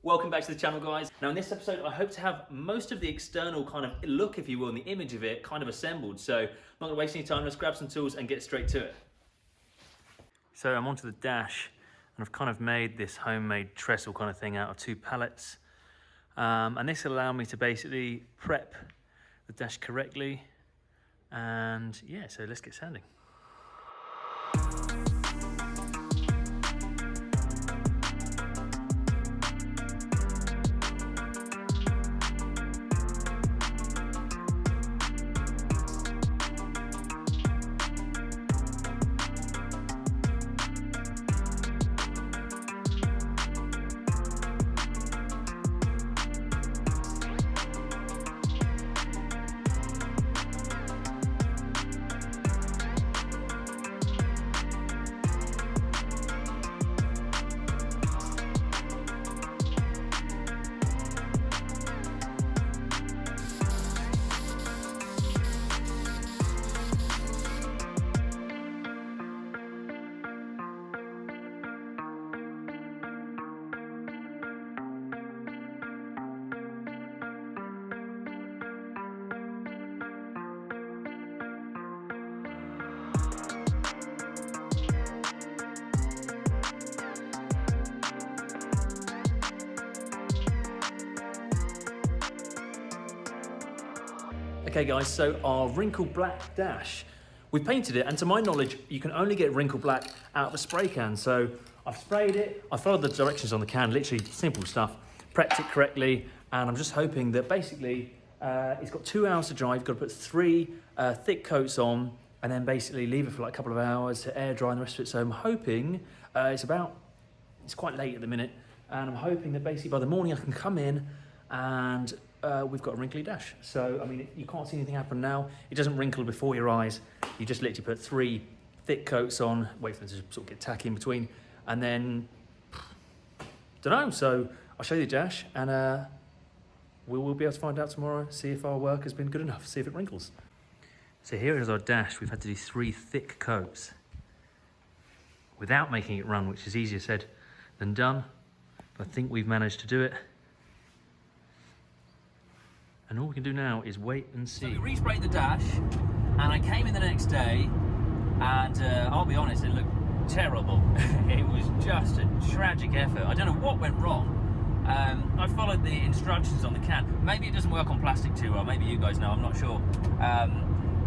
Welcome back to the channel, guys. Now in this episode, I hope to have most of the external kind of look, if you will, and the image of it kind of assembled. So I'm not gonna waste any time, let's grab some tools and get straight to it. So I'm onto the dash, and I've kind of made this homemade trestle kind of thing out of 2 pallets. And this will allow me to basically prep the dash correctly. And yeah, so let's get sanding. Okay guys, so our wrinkled black dash, we've painted it, and to my knowledge, you can only get wrinkled black out of a spray can. So I've sprayed it, I followed the directions on the can, literally simple stuff, prepped it correctly, and I'm just hoping that basically it's got 2 hours to dry. You've got to put 3 thick coats on, and then basically leave it for like a couple of hours to air dry and the rest of it. So I'm hoping it's quite late at the minute, and I'm hoping that basically by the morning I can come in and we've got a wrinkly dash. So, I mean, you can't see anything happen now. It doesn't wrinkle before your eyes. You just literally put 3 thick coats on, wait for them to sort of get tacky in between, and then, don't know. So I'll show you the dash, and we'll be able to find out tomorrow, see if our work has been good enough, see if it wrinkles. So here is our dash. We've had to do 3 thick coats without making it run, which is easier said than done. But I think we've managed to do it. And all we can do now is wait and see. So we resprayed the dash, and I came in the next day, and I'll be honest, it looked terrible. It was just a tragic effort. I don't know what went wrong. I followed the instructions on the can. Maybe it doesn't work on plastic too well. Maybe you guys know, I'm not sure.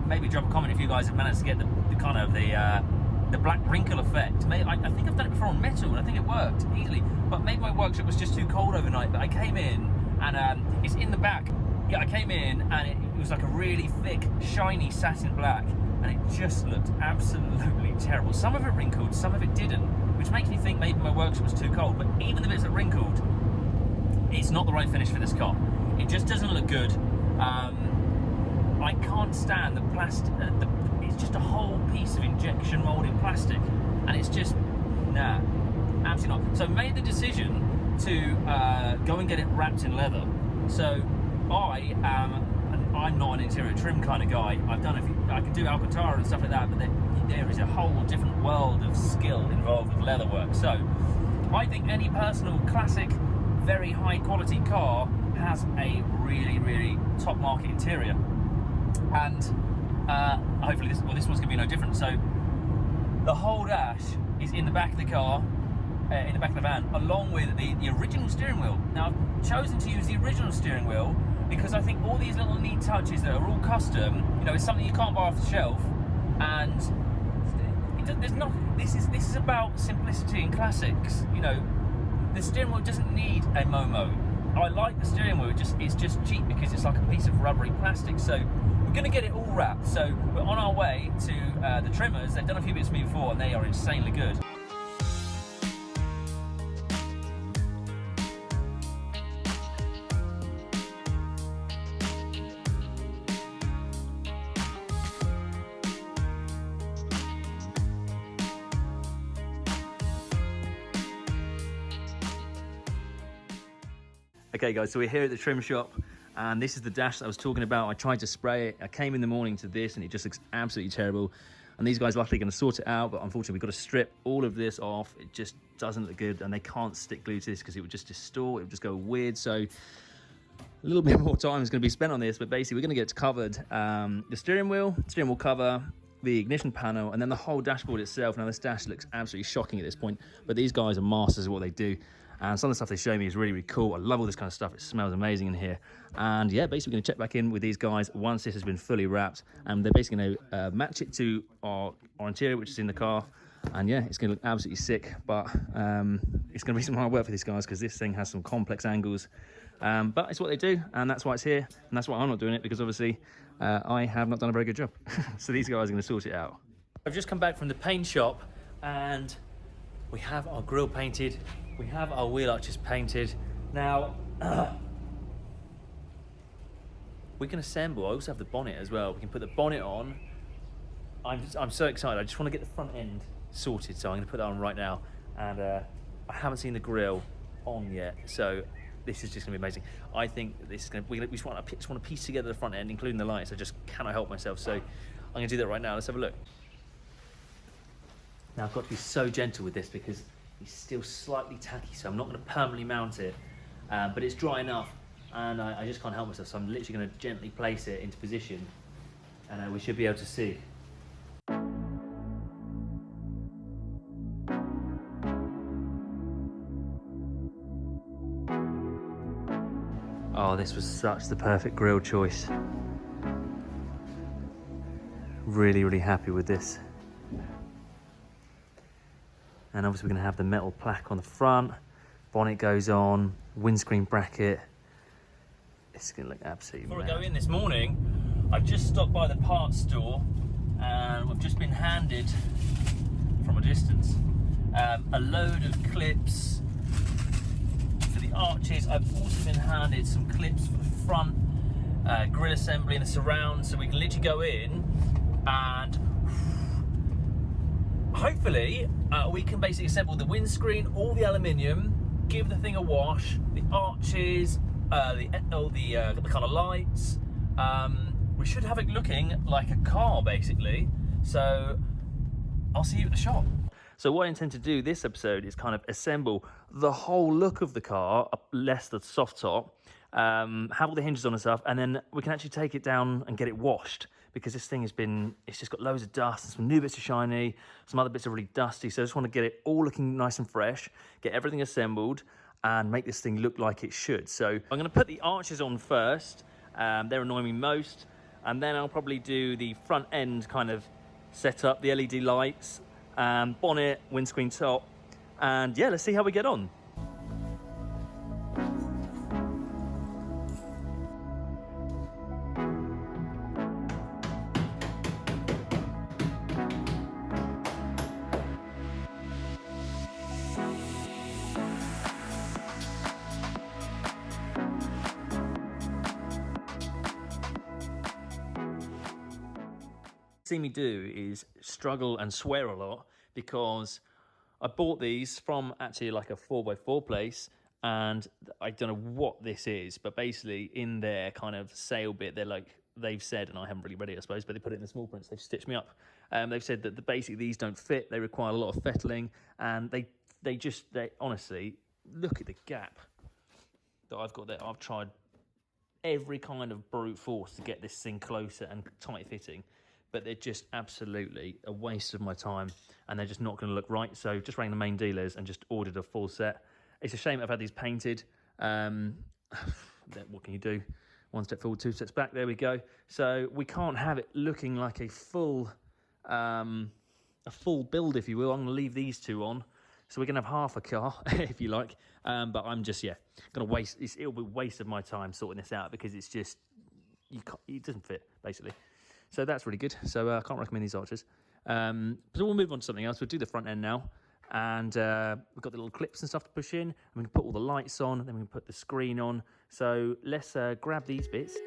Maybe drop a comment if you guys have managed to get the kind of the black wrinkle effect. I think I've done it before on metal, and I think it worked easily. But maybe my workshop was just too cold overnight. But I came in, and it's in the back. Yeah, I came in and it was like a really thick, shiny satin black, and it just looked absolutely terrible. Some of it wrinkled, some of it didn't, which makes me think maybe my workshop was too cold. But even the bits that wrinkled, it's not the right finish for this car. It just doesn't look good. I can't stand the plastic. It's just a whole piece of injection molded plastic, and it's just nah, absolutely not. So I made the decision to go and get it wrapped in leather. So I'm not an interior trim kind of guy. I can do Alcantara and stuff like that, but there is a whole different world of skill involved with leather work. So I think any personal classic, very high quality car has a really, really top market interior. And hopefully this one's gonna be no different. So the whole dash is in the back of the car, in the back of the van, along with the original steering wheel. Now I've chosen to use the original steering wheel because I think all these little neat touches that are all custom, you know, it's something you can't buy off the shelf, and this is about simplicity and classics. You know, the steering wheel doesn't need a Momo. I like the steering wheel, it's just cheap because it's like a piece of rubbery plastic. So we're gonna get it all wrapped. So we're on our way to the trimmers. They've done a few bits for me before, and they are insanely good. Okay guys, so we're here at the trim shop, and this is the dash that I was talking about. I tried to spray it. I came in the morning to this and it just looks absolutely terrible. and these guys are luckily going to sort it out, but unfortunately we've got to strip all of this off. It just doesn't look good, and they can't stick glue to this because it would just distort, it would just go weird. So a little bit more time is going to be spent on this, but basically we're going to get it covered. The steering wheel cover, the ignition panel, and then the whole dashboard itself. Now this dash looks absolutely shocking at this point, but these guys are masters of what they do, and some of the stuff they show me is really, really cool. I love all this kind of stuff. It smells amazing in here. And yeah, basically going to check back in with these guys once this has been fully wrapped, and they're basically going to match it to our interior, which is in the car. And yeah, it's going to look absolutely sick, but it's going to be some hard work for these guys because this thing has some complex angles. But it's what they do, and that's why it's here, and that's why I'm not doing it, because obviously I have not done a very good job. So these guys are going to sort it out. I've just come back from the paint shop, and we have our grille painted, we have our wheel arches painted. Now we can assemble. I also have the bonnet as well. We can put the bonnet on. I'm so excited. I just want to get the front end sorted, so I'm going to put that on right now. And I haven't seen the grille on yet, so this is just going to be amazing. I think this is going to, we just want to piece together the front end, including the lights. I just cannot help myself, so I'm going to do that right now. Let's have a look. Now I've got to be so gentle with this because it's still slightly tacky, so I'm not going to permanently mount it, but it's dry enough, and I just can't help myself, so I'm literally going to gently place it into position, and we should be able to see. Oh, this was such the perfect grille choice. Really, really happy with this. And obviously we're going to have the metal plaque on the front, bonnet goes on, windscreen bracket. It's going to look absolutely mad. Before I go in this morning, I've just stopped by the parts store, and we've just been handed, from a distance, a load of clips for the arches. I've also been handed some clips for the front, grille assembly and the surround, so we can literally go in and hopefully we can basically assemble the windscreen, all the aluminium, give the thing a wash, the arches, the kind of lights. We should have it looking like a car basically, so I'll see you at the shop. So what I intend to do this episode is kind of assemble the whole look of the car, less the soft top, have all the hinges on and stuff, and then we can actually take it down and get it washed, because this thing it's just got loads of dust, and some new bits are shiny, some other bits are really dusty, so I just want to get it all looking nice and fresh, get everything assembled, and make this thing look like it should. So I'm going to put the arches on first, they're annoying me most, and then I'll probably do the front end kind of set up, the LED lights, bonnet, windscreen top, and yeah, let's see how we get on. See me do is struggle and swear a lot, because I bought these from actually like a 4x4 place, and I don't know what this is, but basically in their kind of sale bit, they've said, and I haven't really read it I suppose, but they put it in the small print, so they've stitched me up. They've said that basically these don't fit, they require a lot of fettling, and they honestly, look at the gap that I've got there. I've tried every kind of brute force to get this thing closer and tight fitting, but they're just absolutely a waste of my time, and they're just not going to look right. So just rang the main dealers and just ordered a full set. It's a shame I've had these painted. What can you do? One step forward, two steps back. There we go. So we can't have it looking like a full build, if you will. I'm going to leave these two on, so we're going to have half a car, if you like. But I'm just going to waste. It'll be a waste of my time sorting this out, because it's just it doesn't fit basically. So that's really good. So I can't recommend these arches. So we'll move on to something else. We'll do the front end now. And we've got the little clips and stuff to push in. And we can put all the lights on. Then we can put the screen on. So let's grab these bits.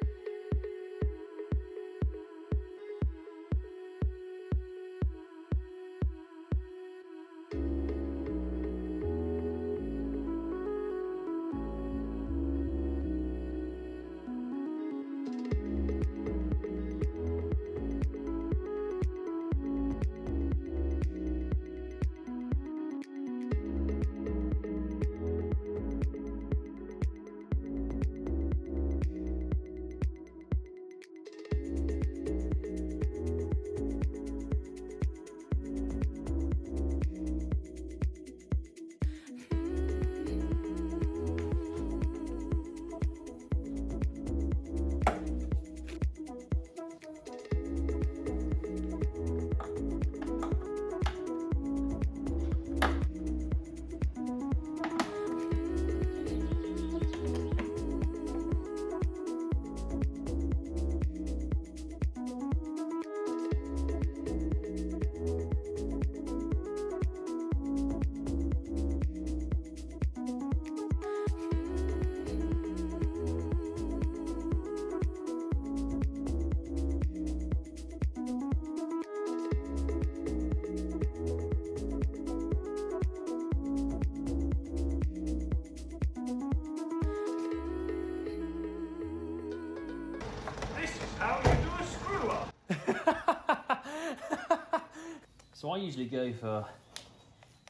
So I usually go for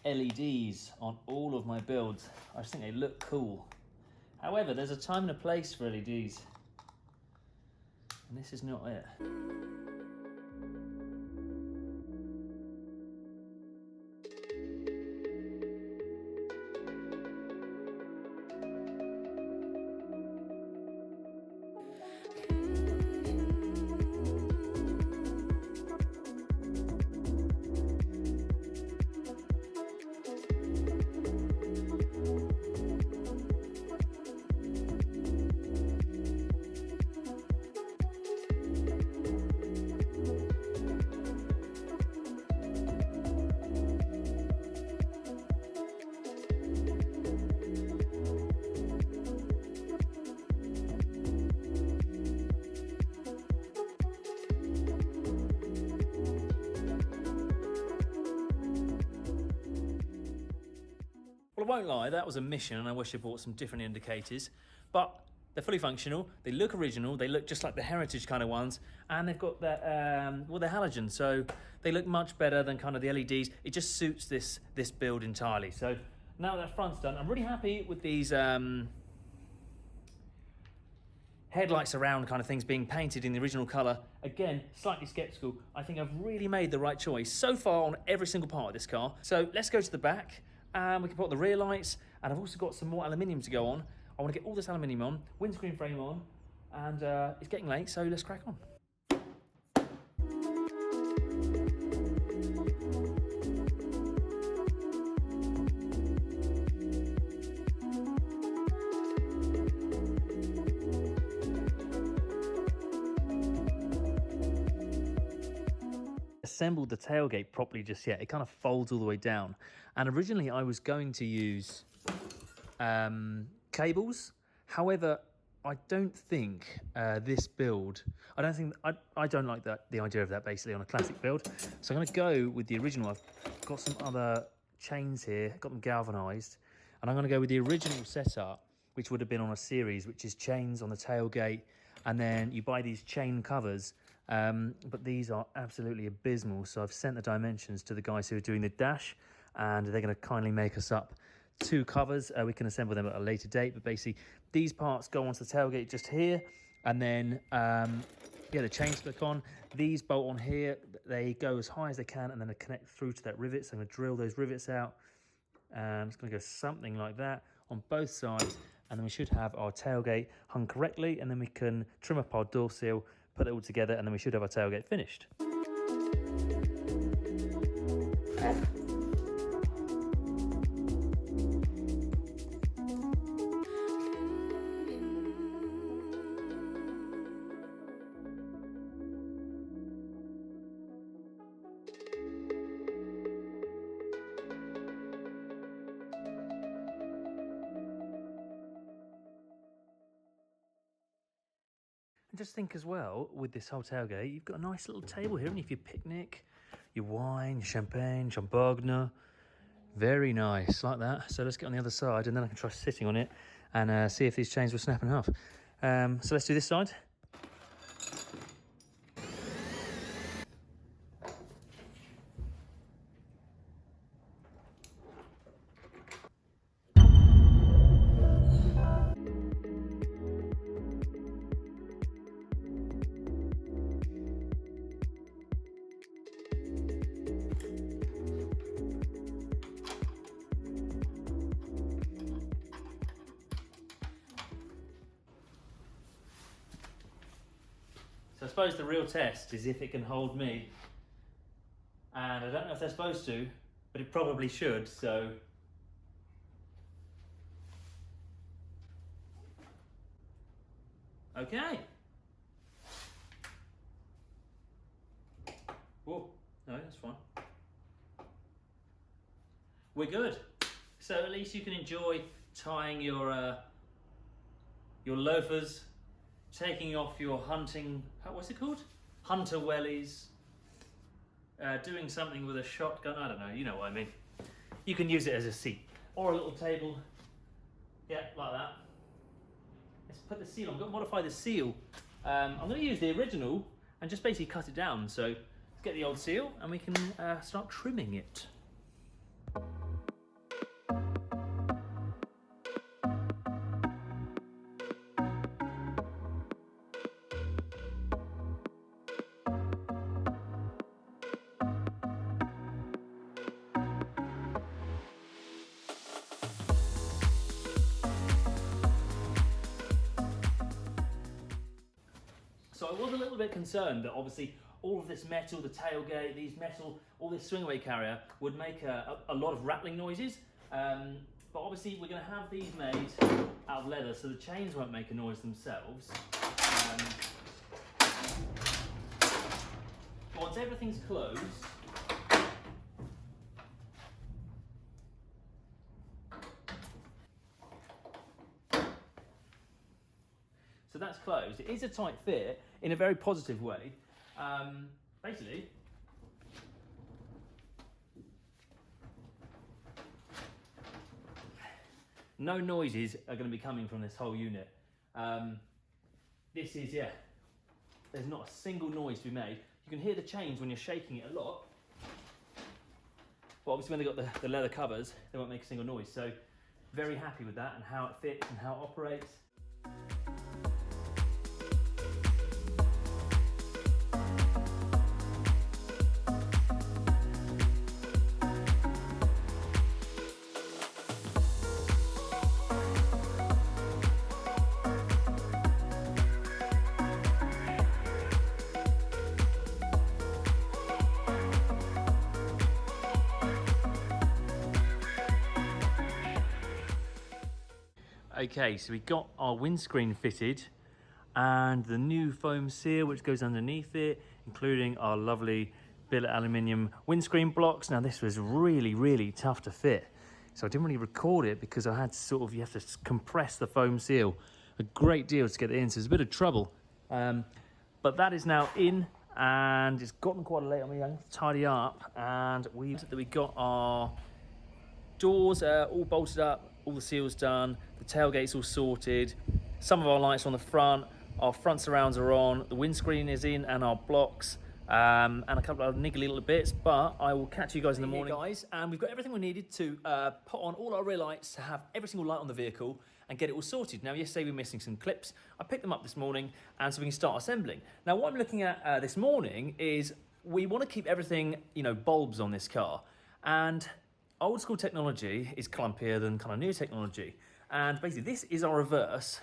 LEDs on all of my builds. I just think they look cool. However, there's a time and a place for LEDs, and this is not it. Well, I won't lie, that was a mission, and I wish I bought some different indicators, but they're fully functional, they look original, they look just like the heritage kind of ones, and they've got that, well, they're halogen, so they look much better than kind of the LEDs. It just suits this build entirely. So now that front's done, I'm really happy with these headlights around kind of things being painted in the original colour. Again, slightly skeptical. I think I've really made the right choice so far on every single part of this car. So let's go to the back. We can put the rear lights, and I've also got some more aluminium to go on. I want to get all this aluminium on, windscreen frame on, and it's getting late, so let's crack on. Assembled the tailgate properly just yet. It kind of folds all the way down, and originally I was going to use cables. However, I don't think this build, I don't like the idea of that basically on a classic build, so I'm going to go with the original. I've got some other chains here, got them galvanized, and I'm going to go with the original setup, which would have been on a series, which is chains on the tailgate, and then you buy these chain covers, but these are absolutely abysmal. So I've sent the dimensions to the guys who are doing the dash, and they're going to kindly make us up 2 covers. We can assemble them at a later date, but basically these parts go onto the tailgate just here, and then yeah, the chains click on. These bolt on here, they go as high as they can, and then they connect through to that rivet. So I'm going to drill those rivets out, and it's going to go something like that on both sides, and then we should have our tailgate hung correctly, and then we can trim up our door seal, put it all together, and then we should have our tailgate finished. And just think as well, with this whole tailgate, you've got a nice little table here, and if you picnic, your wine, your champagne, champagne, very nice, like that. So let's get on the other side, and then I can try sitting on it and see if these chains will snap in half. So let's do this side. So I suppose the real test is if it can hold me, and I don't know if they're supposed to, but it probably should, so. Okay. Whoa, no, that's fine. We're good. So at least you can enjoy tying your loafers, taking off your hunting, what's it called? Hunter wellies, doing something with a shotgun, I don't know, you know what I mean. You can use it as a seat or a little table, yeah, like that. Let's put the seal on. I'm going to modify the seal. I'm going to use the original and just basically cut it down. So get the old seal and we can start trimming it. So I was a little bit concerned that obviously all of this metal, the tailgate, these metal, all this swing-away carrier would make a lot of rattling noises. But obviously we're going to have these made out of leather, so the chains won't make a noise themselves. Once everything's closed, so that's closed. It is a tight fit in a very positive way. Basically, no noises are going to be coming from this whole unit. This is, yeah, there's not a single noise to be made. You can hear the chains when you're shaking it a lot, but obviously when they've got the leather covers, they won't make a single noise. So very happy with that and how it fits and how it operates. Okay, so we got our windscreen fitted and the new foam seal which goes underneath it, including our lovely billet aluminium windscreen blocks. Now this was really tough to fit, so I didn't really record it because I had to you have to compress the foam seal a great deal to get it in, so it's a bit of trouble. But that is now in and it's gotten quite late on me. I'm going to tidy up, and we got our doors all bolted up, all the seals done, the tailgate's all sorted, some of our lights are on the front, our front surrounds are on, the windscreen is in and our blocks, and a couple of niggly little bits, but I will catch you guys in the morning. Hey guys, and we've got everything we needed to put on all our rear lights to have every single light on the vehicle and get it all sorted. Now yesterday we were missing some clips, I picked them up this morning and so we can start assembling. Now what I'm looking at this morning is we want to keep everything, you know, bulbs on this car, and old school technology is clumpier than kind of new technology. And basically this is our reverse,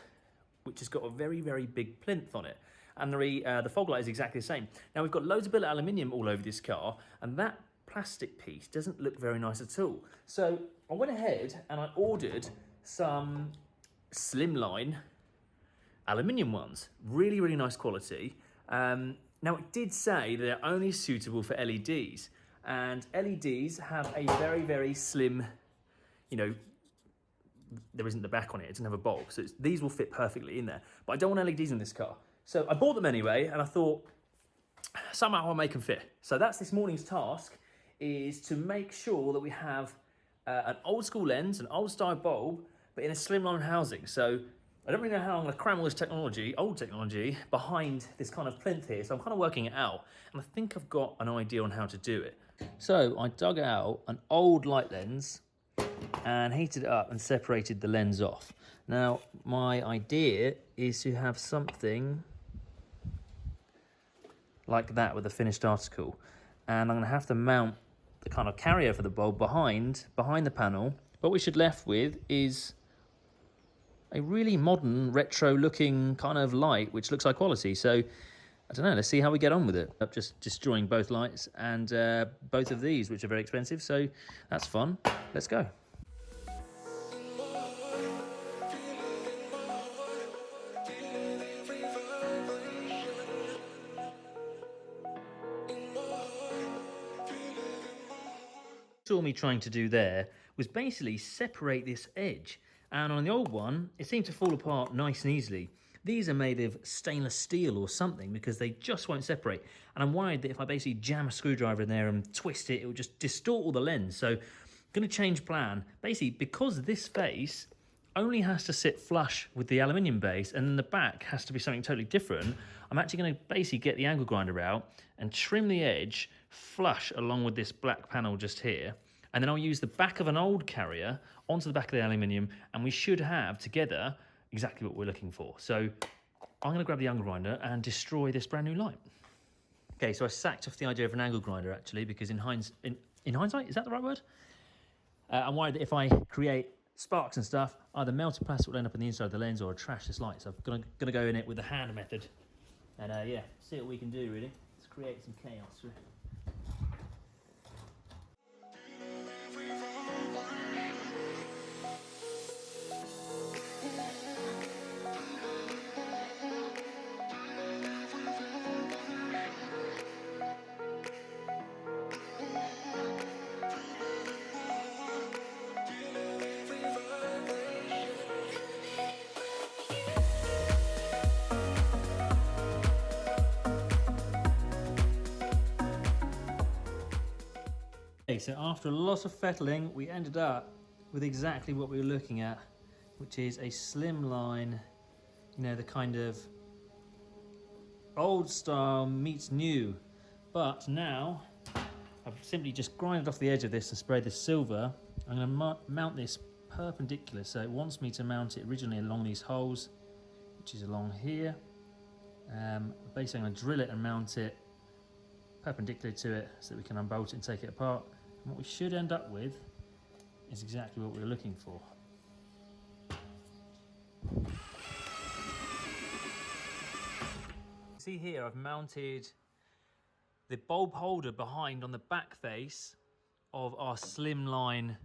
which has got a very big plinth on it. And the fog light is exactly the same. Now we've got loads of billet aluminium all over this car, and that plastic piece doesn't look very nice at all. So I went ahead and I ordered some slimline aluminium ones. Really nice quality. Now it did say they're only suitable for LEDs. And LEDs have a very slim, you know, there isn't the back on it, it doesn't have a bulb, so these will fit perfectly in there. But I don't want LEDs in this car. So I bought them anyway, and I thought, somehow I'll make them fit. So that's this morning's task, is to make sure that we have an old school lens, an old style bulb, but in a slimline housing. So I don't really know how I'm going to cram all this technology, old technology, behind this kind of plinth here. So I'm kind of working it out, and I think I've got an idea on how to do it. So I dug out an old light lens and heated it up and separated the lens off. Now my idea is to have something like that with a finished article, and I'm going to have to mount the kind of carrier for the bulb behind the panel. What we should left with is a really modern retro looking kind of light which looks high quality. So I don't know, let's see how we get on with it. I'm just destroying both lights and both of these, which are very expensive, so that's fun. Let's go. Saw me trying to do there was basically separate this edge, and on the old one it seemed to fall apart nice and easily. These are made of stainless steel or something because they just won't separate, and I'm worried that if I basically jam a screwdriver in there and twist it, it will just distort all the lens. So I'm going to change plan. Basically, because this face only has to sit flush with the aluminium base, and then the back has to be something totally different. I'm actually going to basically get the angle grinder out and trim the edge flush along with this black panel just here. And then I'll use the back of an old carrier onto the back of the aluminium, and we should have together exactly what we're looking for. So I'm going to grab the angle grinder and destroy this brand new light. Okay, so I sacked off the idea of an angle grinder actually, because in hindsight, is that the right word? I'm worried that if I create sparks and stuff, either melted plastic will end up in the inside of the lens or I'll trash this light. So I'm gonna go in it with the hand method, and yeah, see what we can do really. Let's create some chaos. Okay, so after a lot of fettling, we ended up with exactly what we were looking at, which is a slimline, you know, the kind of old style meets new. But now, I've simply just grinded off the edge of this and sprayed this silver. I'm going to mount this perpendicular, so it wants me to mount it originally along these holes, which is along here. Basically, I'm going to drill it and mount it perpendicular to it so that we can unbolt it and take it apart. And what we should end up with is exactly what we were looking for. See here, I've mounted the bulb holder behind on the back face of our slimline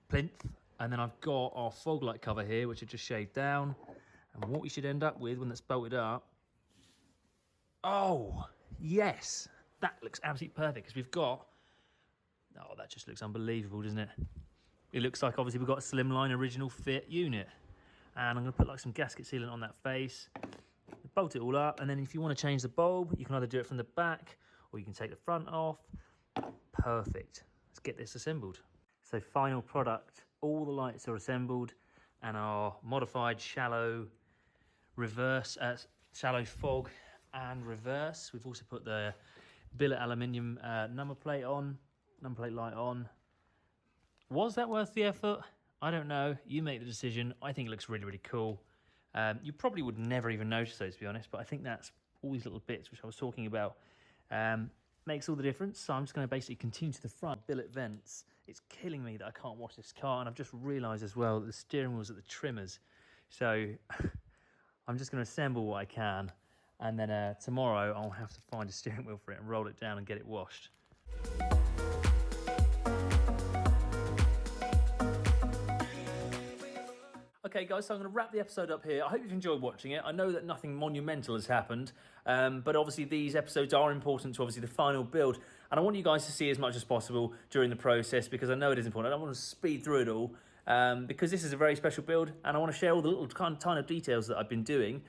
plinth, and then I've got our fog light cover here, which I just shaved down. And what we should end up with when that's bolted up, oh yes, that looks absolutely perfect, because we've got, oh, that just looks unbelievable, doesn't it? It looks like obviously we've got a slimline original fit unit, and I'm going to put like some gasket sealant on that face, bolt it all up, and then if you want to change the bulb, you can either do it from the back or you can take the front off. Perfect. Let's get this assembled. So final product, all the lights are assembled, and our modified shallow reverse, shallow fog and reverse. We've also put the billet aluminium number plate light on. Was that worth the effort? I don't know. You make the decision. I think it looks really, really cool. You probably would never even notice those, to be honest, but I think that's all these little bits which I was talking about makes all the difference. So I'm just going to basically continue to the front. Billet vents. It's killing me that I can't wash this car, and I've just realised as well that the steering wheel's at the trimmers. So I'm just going to assemble what I can, and then tomorrow I'll have to find a steering wheel for it and roll it down and get it washed. Okay guys, so I'm going to wrap the episode up here. I hope you've enjoyed watching it. I know that nothing monumental has happened, but obviously these episodes are important to obviously the final build, and I want you guys to see as much as possible during the process, because I know it is important. I don't want to speed through it all, because this is a very special build, and I want to share all the little kind of details that I've been doing,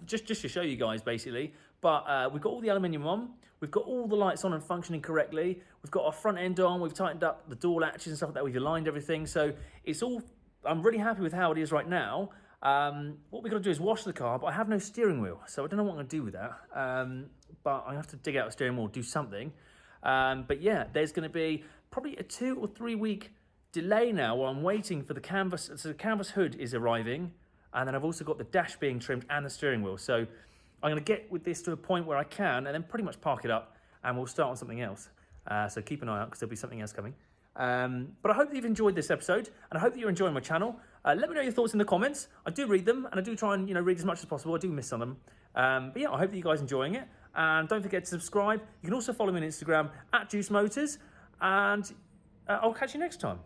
just to show you guys basically. But we've got all the aluminium on, we've got all the lights on and functioning correctly, we've got our front end on, we've tightened up the door latches and stuff like that, we've aligned everything, so it's all, I'm really happy with how it is right now. What we've got to do is wash the car, but I have no steering wheel, so I don't know what I'm going to do with that. But I have to dig out a steering wheel, do something. But yeah, there's going to be probably a 2 or 3 week delay now while I'm waiting for the canvas. So the canvas hood is arriving, and then I've also got the dash being trimmed and the steering wheel. So I'm going to get with this to a point where I can, and then pretty much park it up, and we'll start on something else. So keep an eye out, because there'll be something else coming. But I hope that you've enjoyed this episode, and I hope that you're enjoying my channel. Let me know your thoughts in the comments. I do read them, and I do try and read as much as possible. I do miss some of them. But yeah, I hope that you guys are enjoying it, and don't forget to subscribe. You can also follow me on Instagram @JuiceMotors, and I'll catch you next time.